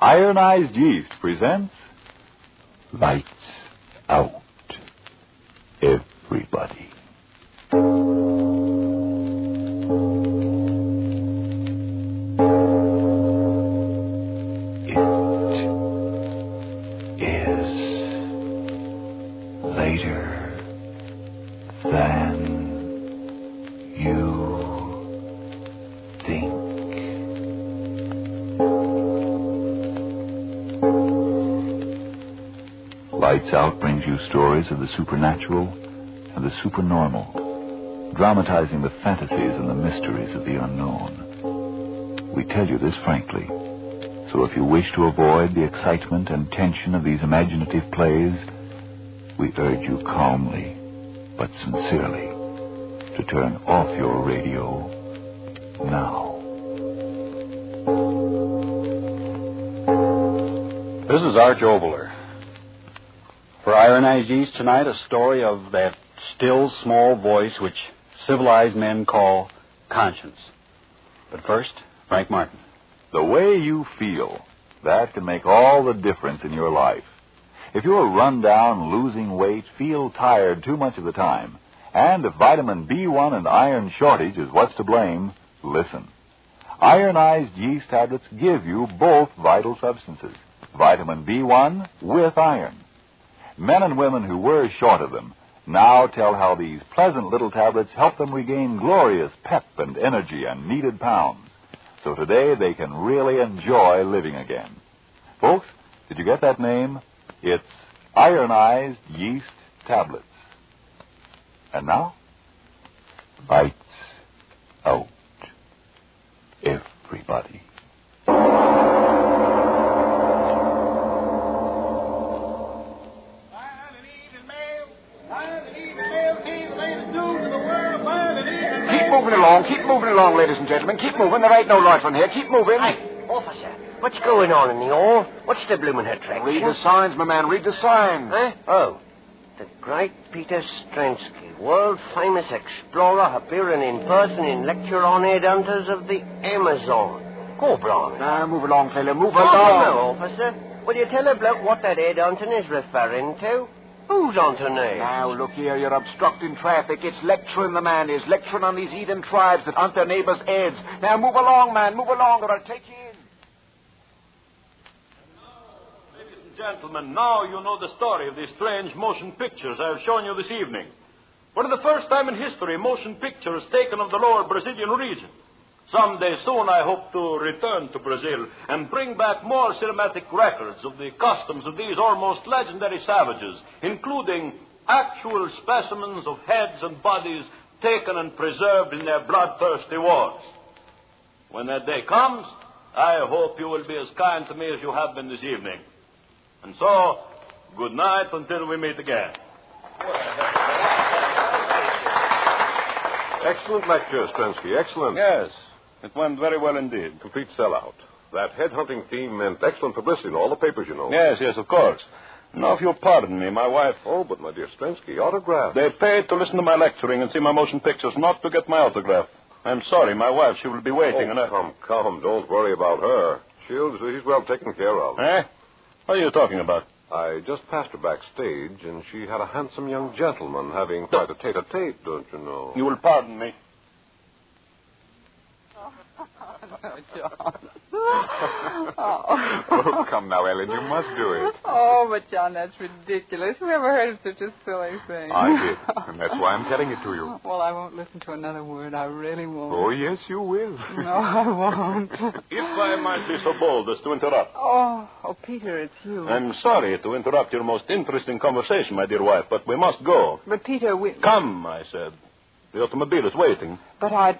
Ironized Yeast presents Lights Out, Everybody. It is later than you think. Lights Out brings you stories of the supernatural and the supernormal, dramatizing the fantasies and the mysteries of the unknown. We tell you this frankly, so if you wish to avoid the excitement and tension of these imaginative plays, we urge you calmly but sincerely to turn off your radio now. This is Arch Obler. For Ironized Yeast tonight, a story of that still small voice which civilized men call conscience. But first, Frank Martin. The way you feel, that can make all the difference in your life. If you're run down, losing weight, feel tired too much of the time, and if vitamin B1 and iron shortage is what's to blame, listen. Ironized Yeast tablets give you both vital substances, vitamin B1 with iron. Men and women who were short of them now tell how these pleasant little tablets help them regain glorious pep and energy and needed pounds. So today they can really enjoy living again. Folks, did you get that name? It's Ironized Yeast Tablets. And now, Lights Out, Everybody. Keep moving along, ladies and gentlemen. Keep moving. There ain't no light on here. Keep moving. Hey, officer, what's going on in the hall? What's the bloomin' attraction? Read the signs, my man. Read the signs. Huh? Oh, the great Peter Stransky, world-famous explorer, appearing in person in lecture on headhunters of the Amazon. Go, Brian. Now, move along, fella. Move Oh, along. no, officer. Will you tell a bloke what that headhunting is referring to? Who's on tonight? Now, look here. You're obstructing traffic. It's lecturing, the man is. Lecturing on these heathen tribes that hunt their neighbors' heads. Now, move along, man. Move along, or I'll take you in. Ladies and gentlemen, now you know the story of these strange motion pictures I have shown you this evening. For the first time in history, motion pictures taken of the lower Brazilian region. Someday soon I hope to return to Brazil and bring back more cinematic records of the customs of these almost legendary savages, including actual specimens of heads and bodies taken and preserved in their bloodthirsty wars. When that day comes, I hope you will be as kind to me as you have been this evening. And so, good night until we meet again. Excellent lecture, Stransky. Excellent. Yes, it went very well indeed. Complete sellout. That headhunting theme meant excellent publicity in all the papers, you know. Yes, of course. Now, if you'll pardon me, my wife... Oh, but my dear Stransky, autograph. They paid to listen to my lecturing and see my motion pictures, not to get my autograph. I'm sorry, my wife, she will be waiting. Come. Don't worry about her. She's well taken care of. Eh? What are you talking about? I just passed her backstage, and she had a handsome young gentleman having quite a tete-a-tete, don't you know? You will pardon me. John. Oh, come now, Ellen, you must do it. Oh, but John, that's ridiculous. Who ever heard of such a silly thing? I did, and that's why I'm telling it to you. Well, I won't listen to another word. I really won't. Oh, yes, you will. No, I won't. If I might be so bold as to interrupt. Oh, Peter, it's you. I'm sorry to interrupt your most interesting conversation, my dear wife, but we must go. But, Peter, we... Come, I said. The automobile is waiting. But I...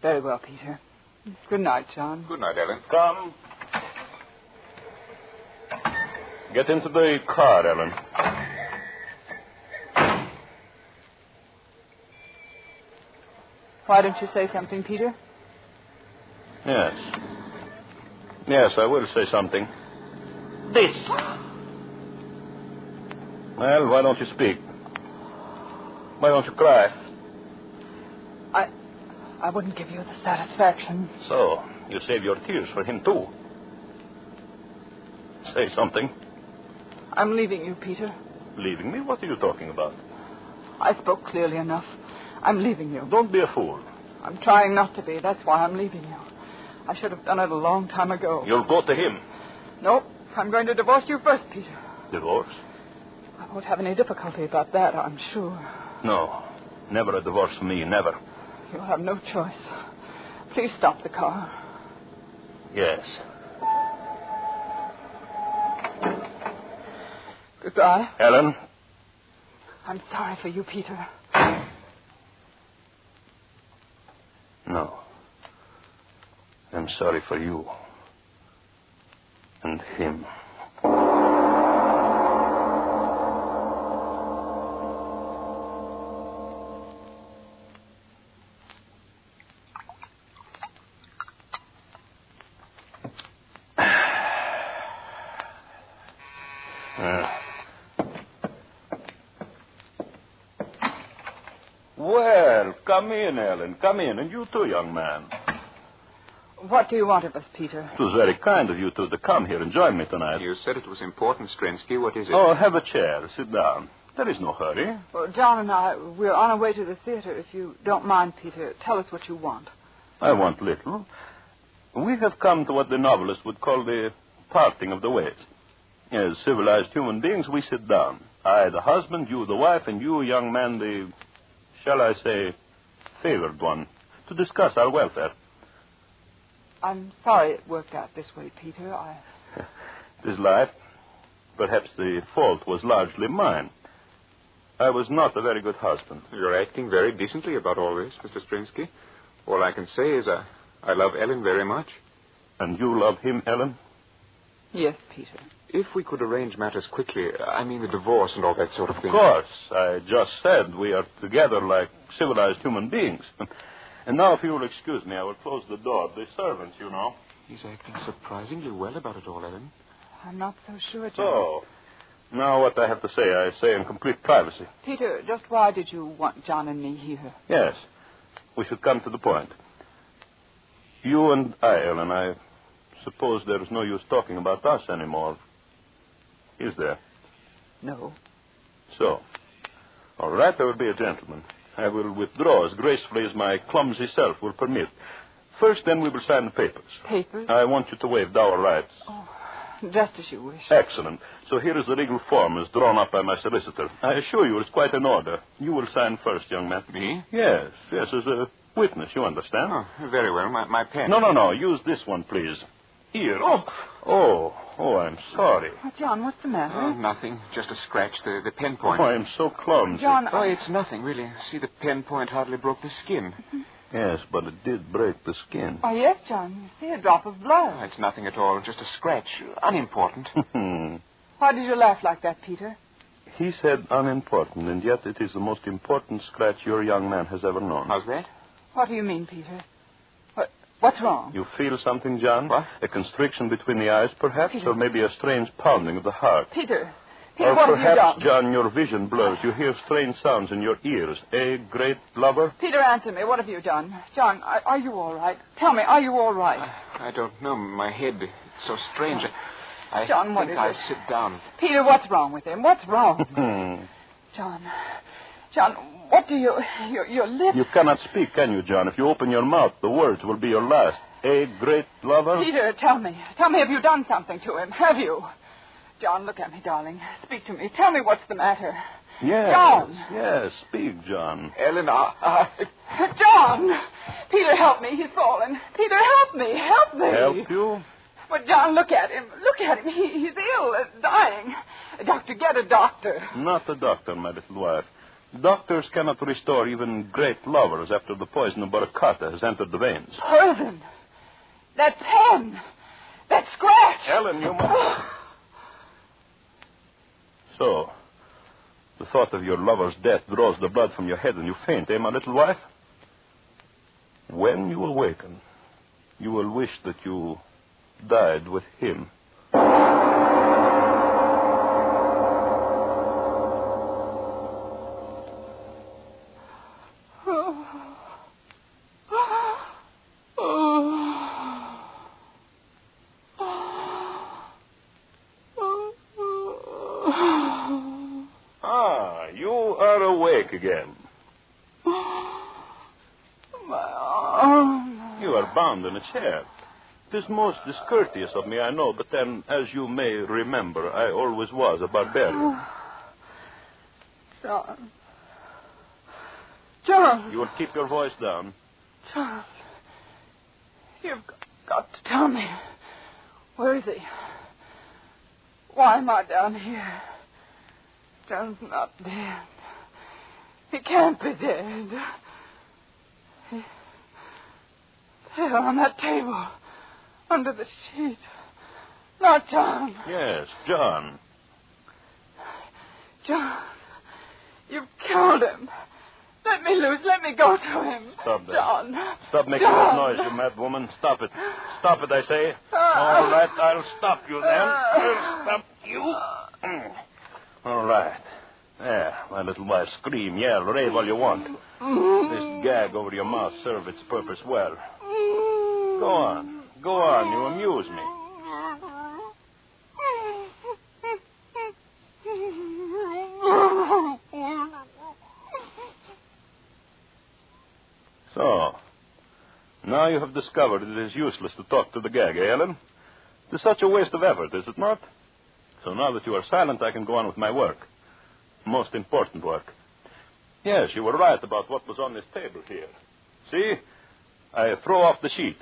Very well, Peter. Good night, John. Good night, Ellen. Come. Get into the car, Ellen. Why don't you say something, Peter? Yes. Yes, I will say something. This. Well, why don't you speak? Why don't you cry? I wouldn't give you the satisfaction. So, You save your tears for him, too. Say something. I'm leaving you, Peter. Leaving me? What are you talking about? I spoke clearly enough. I'm leaving you. Don't be a fool. I'm trying not to be. That's why I'm leaving you. I should have done it a long time ago. You'll go to him. No, I'm going to divorce you first, Peter. Divorce? I won't have any difficulty about that, I'm sure. No. Never a divorce for me. Never. You'll have no choice. Please stop the car. Yes. Goodbye. Ellen? I'm sorry for you, Peter. No. I'm sorry for you. And him. Well, come in, Ellen. Come in. And you too, young man. What do you want of us, Peter? It was very kind of you two to come here and join me tonight. You said it was important, Strensky. What is it? Oh, have a chair. Sit down. There is no hurry. Well, John and I, we're on our way to the theater. If you don't mind, Peter, tell us what you want. I want little. We have come to what the novelist would call the parting of the ways. As civilized human beings, we sit down. I, the husband, you, the wife, and you, young man, the, shall I say, favored one, to discuss our welfare. I'm sorry it worked out this way, Peter. It is life. Perhaps the fault was largely mine. I was not a very good husband. You're acting very decently about all this, Mr. Strinsky. All I can say is I love Ellen very much. And you love him, Ellen? Yes, Peter. If we could arrange matters quickly, I mean the divorce and all that sort of thing. Of course. I just said we are together like civilized human beings. And now, if you will excuse me, I will close the door. The servants, you know. He's acting surprisingly well about it all, Ellen. I'm not so sure, John. So, now what I have to say, I say in complete privacy. Peter, just why did you want John and me here? Yes. We should come to the point. You and I, Ellen, I suppose there is no use talking about us anymore. Is there? No. So, all right, I will be a gentleman. I will withdraw as gracefully as my clumsy self will permit. First, then, we will sign the papers. Papers? I want you to waive dower rights. Oh, just as you wish. Excellent. So here is the legal form as drawn up by my solicitor. I assure you it's quite in order. You will sign first, young man. Me? Yes, as a witness, you understand? Oh, very well. My pen. No. Use this one, please. Here. Oh, I'm sorry. Oh, John, what's the matter? Oh, nothing. Just a scratch. The pen point. Oh, I'm so clumsy. John, Oh, it's nothing, really. See, the pen point hardly broke the skin. Yes, but it did break the skin. Oh, yes, John. You see a drop of blood. Oh, it's nothing at all. Just a scratch. Unimportant. Why did you laugh like that, Peter? He said unimportant, and yet it is the most important scratch your young man has ever known. How's that? What do you mean, Peter? What's wrong? You feel something, John? What? A constriction between the eyes, perhaps? Peter. Or maybe a strange pounding of the heart? Peter, Or what have you perhaps, done? John, your vision blurs. You hear strange sounds in your ears. A great lover? Peter, answer me. What have you done? John, are you all right? Tell me, are you all right? I don't know. My head, it's so strange. I John, what think is I'll it? sit down. Peter, what's wrong with him? What's wrong? John, what do your lips... You cannot speak, can you, John? If you open your mouth, the words will be your last. A great lover? Peter, tell me. Tell me, have you done something to him? Have you? John, look at me, darling. Speak to me. Tell me what's the matter. Yes. John. Yes, speak, John. Ellen, John! Peter, help me. He's fallen. Peter, help me. Help me. Help you? But, John, look at him. Look at him. He's ill, dying. Doctor, get a doctor. Not a doctor, my little wife. Doctors cannot restore even great lovers after the poison of Baracata has entered the veins. Poison. That pen. That scratch. Ellen, you must... So, the thought of your lover's death draws the blood from your head and you faint, eh, my little wife? When you awaken, you will wish that you died with him. back again. My arm. You are bound in a chair. It is most discourteous of me, I know, but then, as you may remember, I always was a barbarian. John. John. You will keep your voice down. John. You've got to tell me. Where is he? Why am I down here? John's not dead. He can't be dead. There on that table. Under the sheet. Not John. Yes, John. John. You've killed him. Let me loose. Let me go to him. Stop that. John. Stop making John. that noise, you mad woman. Stop it. Stop it, I say. All right, I'll stop you then. I'll stop you. All right. There, my little wife. Scream, yell, rave all you want. This gag over your mouth served its purpose well. Go on. Go on. You amuse me. So, now you have discovered it is useless to talk to the gag, eh, Ellen? It is such a waste of effort, is it not? So now that you are silent, I can go on with my work. Most important work. Yes, you were right about what was on this table here. See? I throw off the sheet.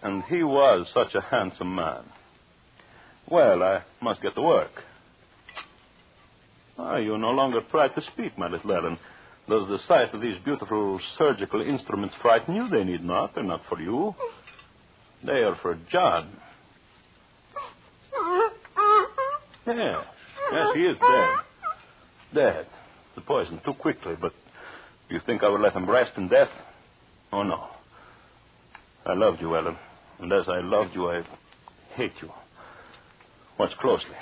And he was such a handsome man. Well, I must get to work. You no longer try to speak, my little Ellen. Does the sight of these beautiful surgical instruments frighten you? They need not. They're not for you. They are for John. Yes. Yes, he is dead. Dead. The poison too quickly, but do you think I would let him rest in death? Oh, no. I loved you, Ellen. And as I loved you, I hate you. Watch closely.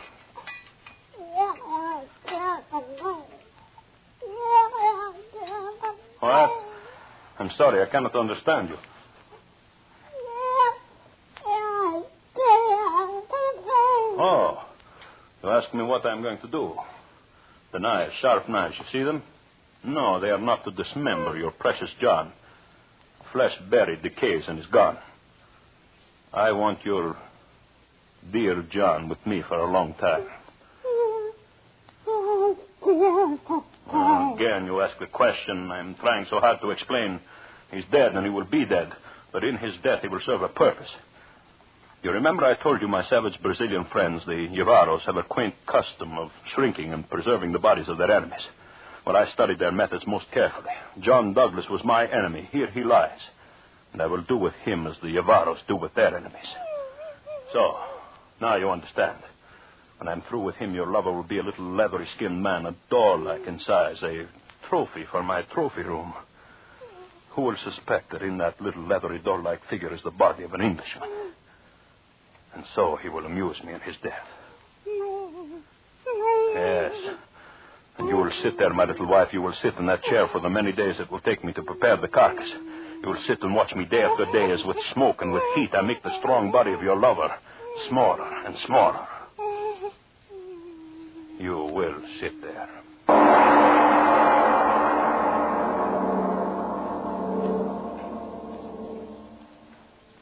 What? I'm sorry, I cannot understand you. Oh, you ask me what I'm going to do. The knives, sharp knives, you see them? No, they are not to dismember your precious John. Flesh buried, decays, and is gone. I want your dear John with me for a long time. Again, you ask the question. I'm trying so hard to explain. He's dead, and he will be dead. But in his death, he will serve a purpose. You remember I told you my savage Brazilian friends, the Jivaros, have a quaint custom of shrinking and preserving the bodies of their enemies. Well, I studied their methods most carefully. John Douglas was my enemy. Here he lies. And I will do with him as the Jivaros do with their enemies. So, now you understand. When I'm through with him, your lover will be a little leathery-skinned man, a doll-like in size, a trophy for my trophy room. Who will suspect that in that little leathery doll-like figure is the body of an Englishman? And so he will amuse me in his death. Yes. And you will sit there, my little wife. You will sit in that chair for the many days it will take me to prepare the carcass. You will sit and watch me day after day as with smoke and with heat I make the strong body of your lover smaller and smaller. You will sit there.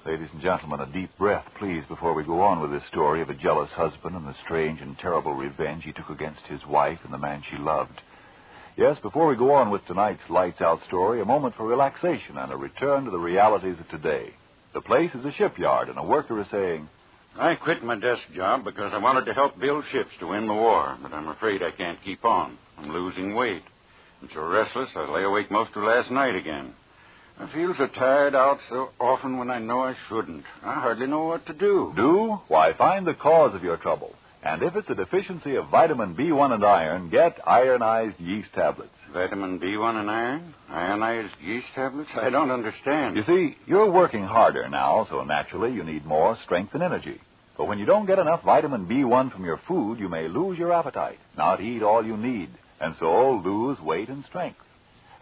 Ladies and gentlemen, a deep breath, please, before we go on with this story of a jealous husband and the strange and terrible revenge he took against his wife and the man she loved. Yes, before we go on with tonight's lights-out story, a moment for relaxation and a return to the realities of today. The place is a shipyard, and a worker is saying, I quit my desk job because I wanted to help build ships to win the war, but I'm afraid I can't keep on. I'm losing weight. I'm so restless I lay awake most of last night again. I feel so tired out so often when I know I shouldn't. I hardly know what to do. Do? Why, find the cause of your trouble. And if it's a deficiency of vitamin B1 and iron, get ironized yeast tablets. Vitamin B1 and iron? Ionized yeast tablets? I don't understand. You see, you're working harder now, so naturally you need more strength and energy. But when you don't get enough vitamin B1 from your food, you may lose your appetite, not eat all you need, and so lose weight and strength.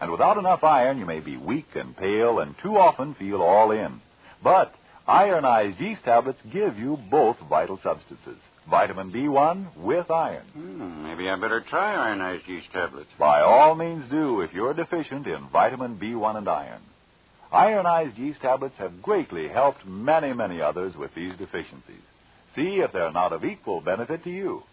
And without enough iron, you may be weak and pale and too often feel all in. But ironized yeast tablets give you both vital substances. Vitamin B1 with iron. Maybe I better try ironized yeast tablets. By all means do if you're deficient in vitamin B1 and iron. Ironized yeast tablets have greatly helped many, many others with these deficiencies. See if they're not of equal benefit to you.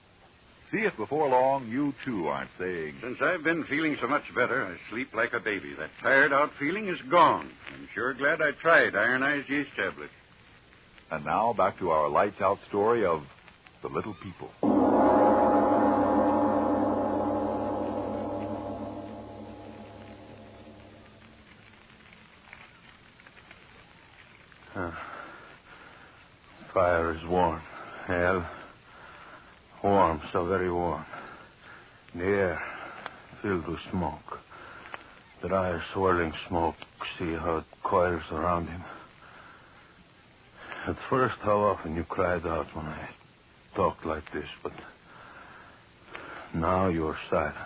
See if before long you, too, aren't saying... Since I've been feeling so much better, I sleep like a baby. That tired-out feeling is gone. I'm sure glad I tried ironized yeast tablets. And now back to our lights-out story of The Little People. Fire is warm. Hell, warm, so very warm. The air filled with smoke. Dry, swirling smoke. See how it coils around him. At first, how often you cried out when I talked like this, but now you're silent.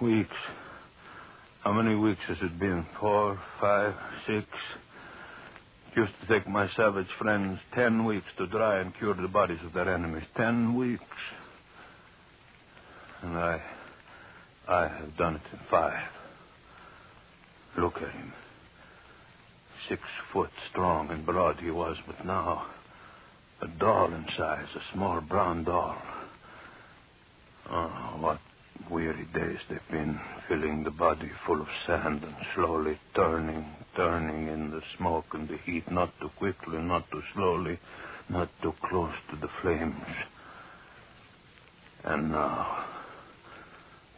Weeks. How many weeks has it been? 4, 5, 6? It used to take my savage friends 10 weeks to dry and cure the bodies of their enemies. 10 weeks. And I have done it in 5. Look at him. 6 foot strong and broad he was, but now a doll in size, a small brown doll. Oh, what weary days they've been, filling the body full of sand and slowly turning in the smoke and the heat, not too quickly, not too slowly, not too close to the flames. And now,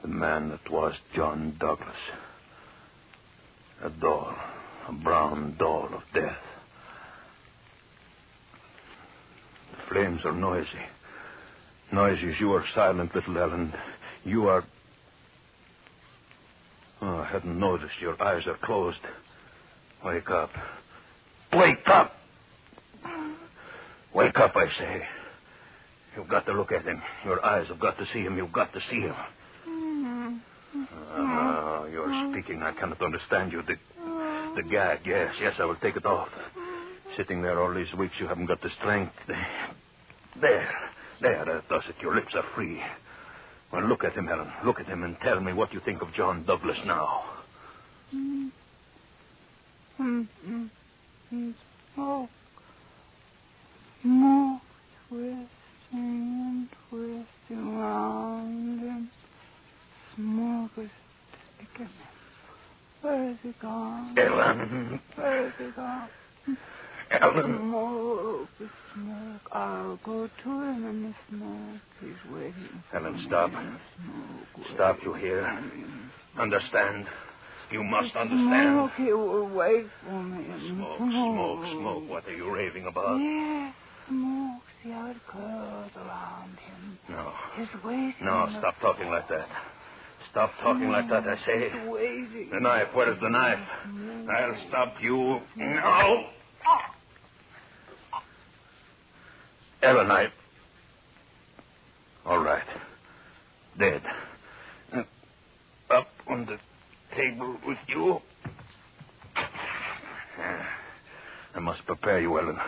the man that was John Douglas. A doll, a brown doll of death. The flames are noisy. Noisy as you are silent, little Ellen. You are... Oh, I hadn't noticed. Your eyes are closed. Wake up. Wake up! Wake up, I say. You've got to look at him. Your eyes have got to see him. You've got to see him. You're speaking. I cannot understand you. The gag, yes, I will take it off. Sitting there all these weeks, you haven't got the strength. There, that does it. Your lips are free. Well, look at him, Helen. Look at him and tell me what you think of John Douglas now. Smoke. Smoke twisting and twisting round him. Smoke is taking him. Where is he gone? Ellen. Where is he gone? Ellen. Smoke. I'll go to him in the smoke. He's waiting. Ellen, stop. Stop, you hear? Understand. You must understand. Smoke, he will wait for me. Smoke. What are you raving about? Yes, smoke. See how it curls around him. No. He's waiting. No, stop talking like that. Stop talking like that, I say. He's waiting. The knife. Where is the knife? I'll stop you. No. Ellen, all right. Dead. Up on the table with you. I must prepare you, Ellen,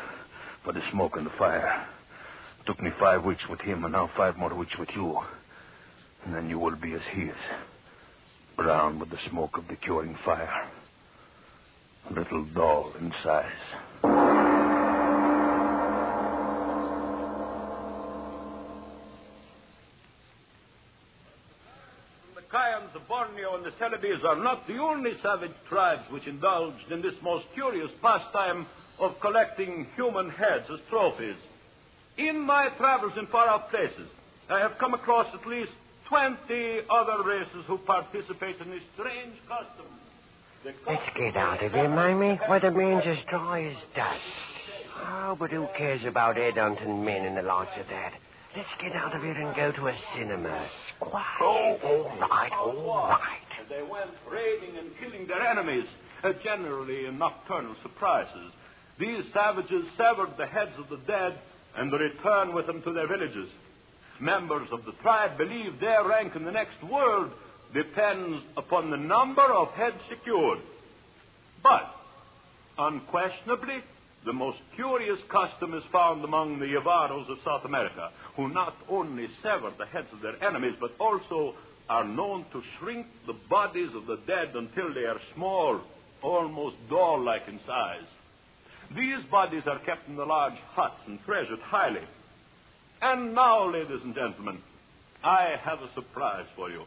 for the smoke and the fire. It took me 5 weeks with him, and now 5 more weeks with you. And then you will be as he is. Brown with the smoke of the curing fire. A little doll in size. The Borneo and the Celebes are not the only savage tribes which indulged in this most curious pastime of collecting human heads as trophies. In my travels in far-off places, I have come across at least 20 other races who participate in this strange custom. Let's get out of here, Mamie. Why, the man's as dry as dust. Oh, but who cares about headhunting men and the likes of that? Let's get out of here and go to a cinema. Quiet. All right. And they went raiding and killing their enemies, generally in nocturnal surprises. These savages severed the heads of the dead and returned with them to their villages. Members of the tribe believe their rank in the next world depends upon the number of heads secured. But, unquestionably, the most curious custom is found among the Yavaros of South America, who not only sever the heads of their enemies, but also are known to shrink the bodies of the dead until they are small, almost doll-like in size. These bodies are kept in the large huts and treasured highly. And now, ladies and gentlemen, I have a surprise for you.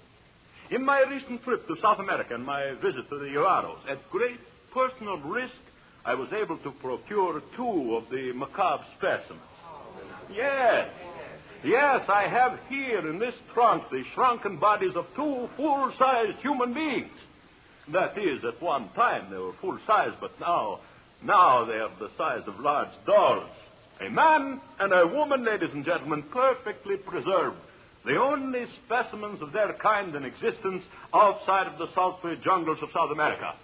In my recent trip to South America and my visit to the Yavaros, at great personal risk, I was able to procure 2 of the macabre specimens. Yes, I have here in this trunk the shrunken bodies of 2 full-sized human beings. That is, at one time they were full-size, but now they are the size of large dolls. A man and a woman, ladies and gentlemen, perfectly preserved. The only specimens of their kind in existence outside of the sultry jungles of South America.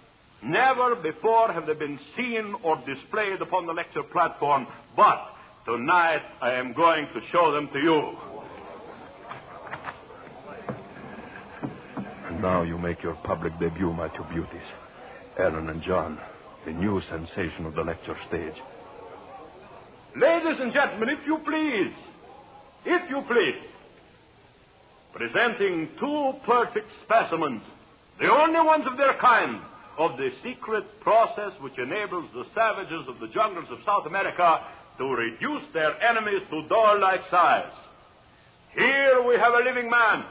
Never before have they been seen or displayed upon the lecture platform, but tonight I am going to show them to you. And now you make your public debut, my 2 beauties, Ellen and John, the new sensation of the lecture stage. Ladies and gentlemen, if you please, presenting 2 perfect specimens, the only ones of their kind, of the secret process which enables the savages of the jungles of South America to reduce their enemies to doll-like size. Here we have a living man,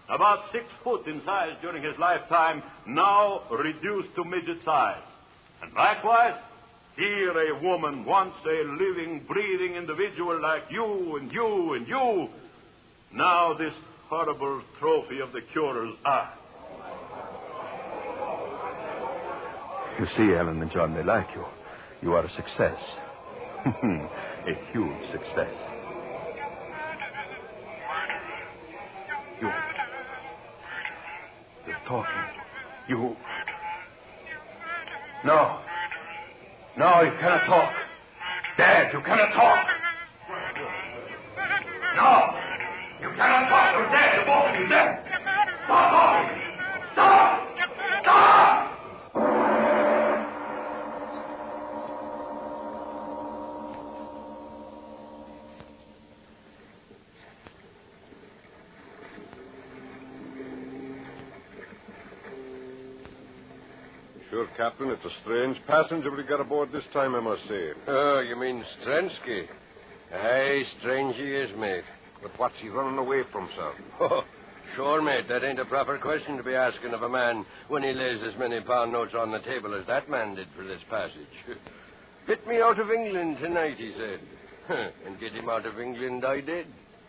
about 6 foot in size during his lifetime, now reduced to midget size. And likewise, here a woman, once a living, breathing individual like you and you and you, now this horrible trophy of the curer's art. You see, Ellen and John, they like you. You are a success. A huge success. You're talking. No, you cannot talk. Dad, you cannot talk. No, you cannot talk. You're dead. You're both of you dead. Stop talking. Stop. Sure, Captain, it's a strange passenger we got aboard this time, I must say. Oh, you mean Strensky? Aye, strange he is, mate. But what's he running away from, sir? Oh, sure, mate, that ain't a proper question to be asking of a man when he lays as many pound notes on the table as that man did for this passage. Fit me out of England tonight, he said. And get him out of England I did.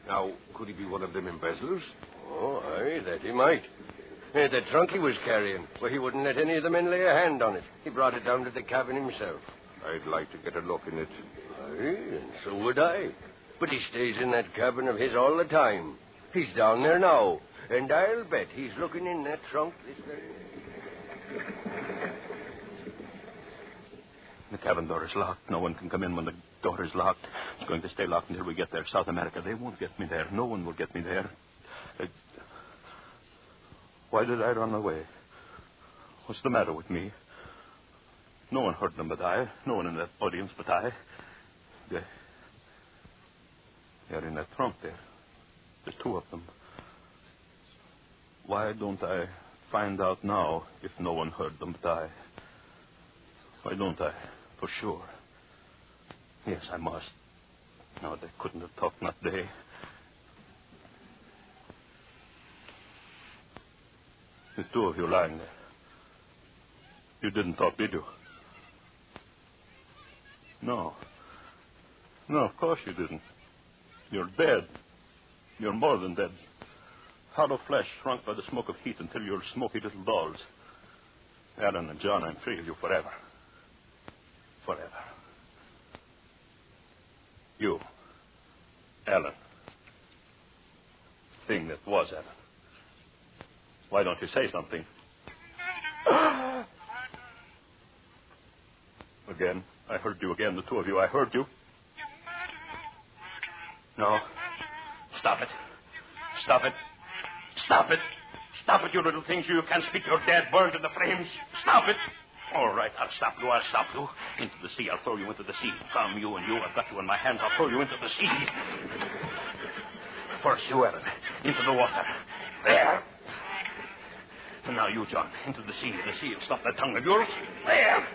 Now, could he be one of them embezzlers? Oh, aye, that he might. The trunk he was carrying, well, he wouldn't let any of the men lay a hand on it. He brought it down to the cabin himself. I'd like to get a look in it. Aye, and so would I. But he stays in that cabin of his all the time. He's down there now, and I'll bet he's looking in that trunk this very minute. The cabin door is locked. No one can come in when the door is locked. It's going to stay locked until we get there. South America, they won't get me there. No one will get me there. Why did I run away? What's the matter with me? No one heard them but I. No one in that audience but I. They're in that trunk there. There's 2 of them. Why don't I find out now if no one heard them but I? Why don't I? For sure. Yes, I must. No, they couldn't have talked, not they. There's 2 of you lying there. You didn't talk, did you? No. No, of course you didn't. You're dead. You're more than dead. Hollow flesh shrunk by the smoke of heat until you're smoky little dolls. Ellen and John, I'm free of you forever. Forever. You, Ellen. Thing that was Ellen. Why don't you say something? Again. I heard you again, the 2 of you. I heard you. No. Stop it. Stop it. Stop it. Stop it, you little things. You can't speak. You're dead, burned in the flames. Stop it. All right, I'll stop you. Into the sea. I'll throw you into the sea. Come, you and you. I've got you in my hands. I'll throw you into the sea. First you, Ellen. Into the water. There. And now you, John. Into the sea. The sea will stop that tongue of yours. There.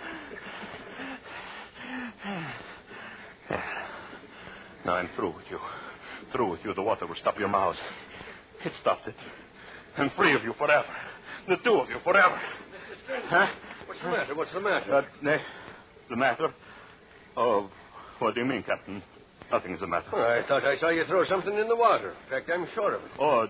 Now I'm through with you. The water will stop your mouths. It stopped it. I'm free of you forever. The two of you forever. Huh? What's the matter? The matter? Oh, what do you mean, Captain? Nothing's the matter. Oh, I thought I saw you throw something in the water. In fact, I'm sure of it. Oh,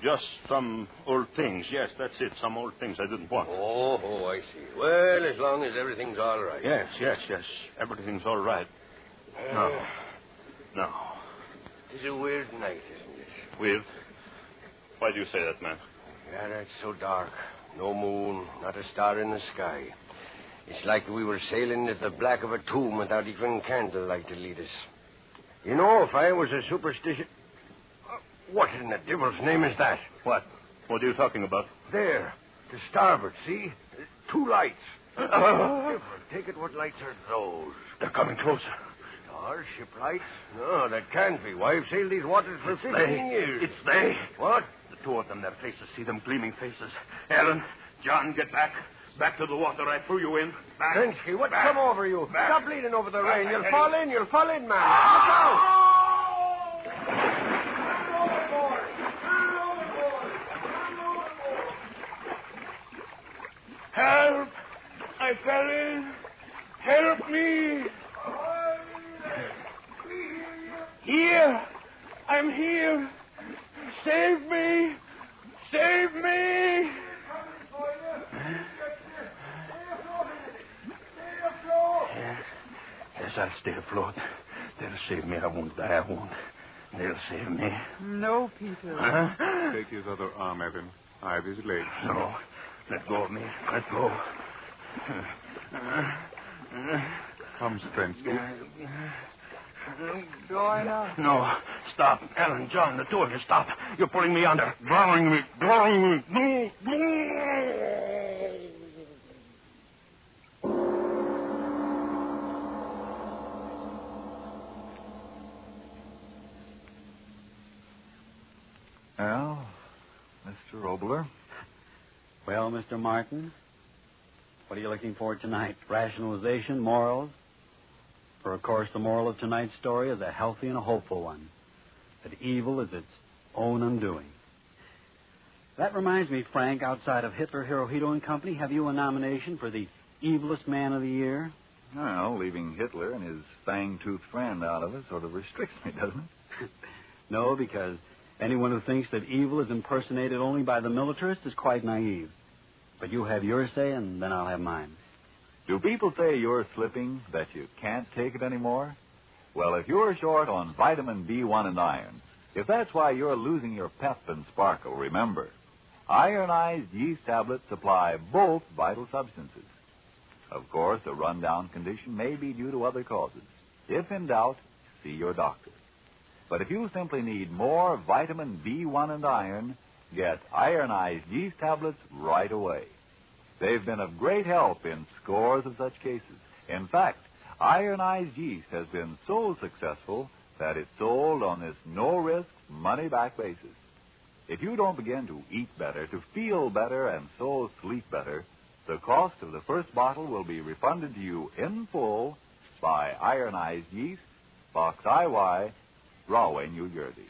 just some old things. Yes, that's it. Some old things I didn't want. Oh, I see. Well, as long as everything's all right. Yes. Everything's all right. No. It's a weird night, isn't it? Weird? Why do you say that, man? Yeah, it's so dark. No moon, not a star in the sky. It's like we were sailing at the black of a tomb without even candlelight to lead us. You know, if I was a superstitious... What in the devil's name is that? What? What are you talking about? There, to starboard, see? 2 lights. Different. Take it, what lights are those? They're coming closer. Stars, ship lights? No, that can't be. Why, I've sailed these waters for 15 years. It's they. What? The two of them, their faces. See them gleaming faces. Ellen, John, get back. Back to the water. I threw you in. Back. Trensky, what's back. come over you? Back. Stop bleeding over the rain. You'll fall in, man. Look out. Help! I fell in. Help me! Here! I'm here! Save me! Save me! Yes, I'll stay afloat. They'll save me. I won't die. I won't. They'll save me. No, Peter. Huh? Take his other arm, Evan. I have his leg. No. Let go of me. Let go. Come, Strensky. Going up. No. Stop. Ellen, John, the two of you, stop. You're pulling me under. Drowning me. Well, Mr. Obler. Well, Mr. Martin, what are you looking for tonight? Rationalization, morals? For, of course, the moral of tonight's story is a healthy and a hopeful one, that evil is its own undoing. That reminds me, Frank, outside of Hitler, Hirohito, and Company, have you a nomination for the evilest man of the year? Well, leaving Hitler and his fang-toothed friend out of it sort of restricts me, doesn't it? No, because anyone who thinks that evil is impersonated only by the militarist is quite naive. But you have your say, and then I'll have mine. Do people say you're slipping, that you can't take it anymore? Well, if you're short on vitamin B1 and iron, if that's why you're losing your pep and sparkle, remember, ironized yeast tablets supply both vital substances. Of course, a rundown condition may be due to other causes. If in doubt, see your doctor. But if you simply need more vitamin B1 and iron, get ironized yeast tablets right away. They've been of great help in scores of such cases. In fact, ironized yeast has been so successful that it's sold on this no-risk, money-back basis. If you don't begin to eat better, to feel better, and so sleep better, the cost of the first bottle will be refunded to you in full by ironized yeast, Box IY, Rahway, New Jersey.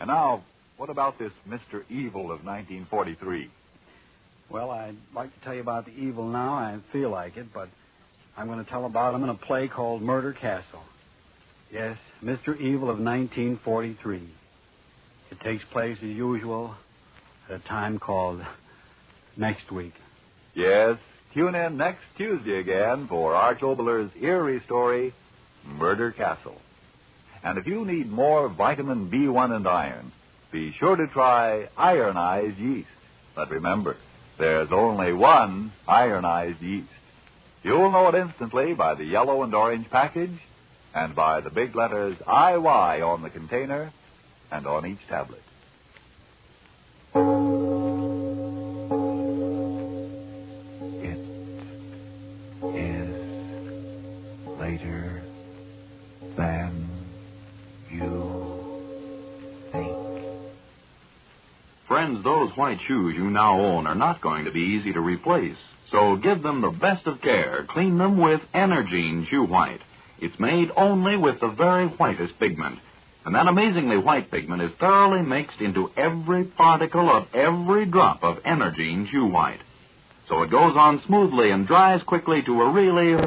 And now, what about this Mr. Evil of 1943? Well, I'd like to tell you about the evil now. I feel like it, but I'm going to tell about him in a play called Murder Castle. Yes, Mr. Evil of 1943. It takes place, as usual, at a time called next week. Yes, tune in next Tuesday again for Arch Obler's eerie story, Murder Castle. And if you need more vitamin B1 and iron, be sure to try ironized yeast. But remember, there's only one ironized yeast. You'll know it instantly by the yellow and orange package and by the big letters IY on the container and on each tablet. whiter than you think. Friends, those white shoes you now own are not going to be easy to replace. So give them the best of care. Clean them with Energine Shoe White. It's made only with the very whitest pigment. And that amazingly white pigment is thoroughly mixed into every particle of every drop of Energine Shoe White. So it goes on smoothly and dries quickly to a really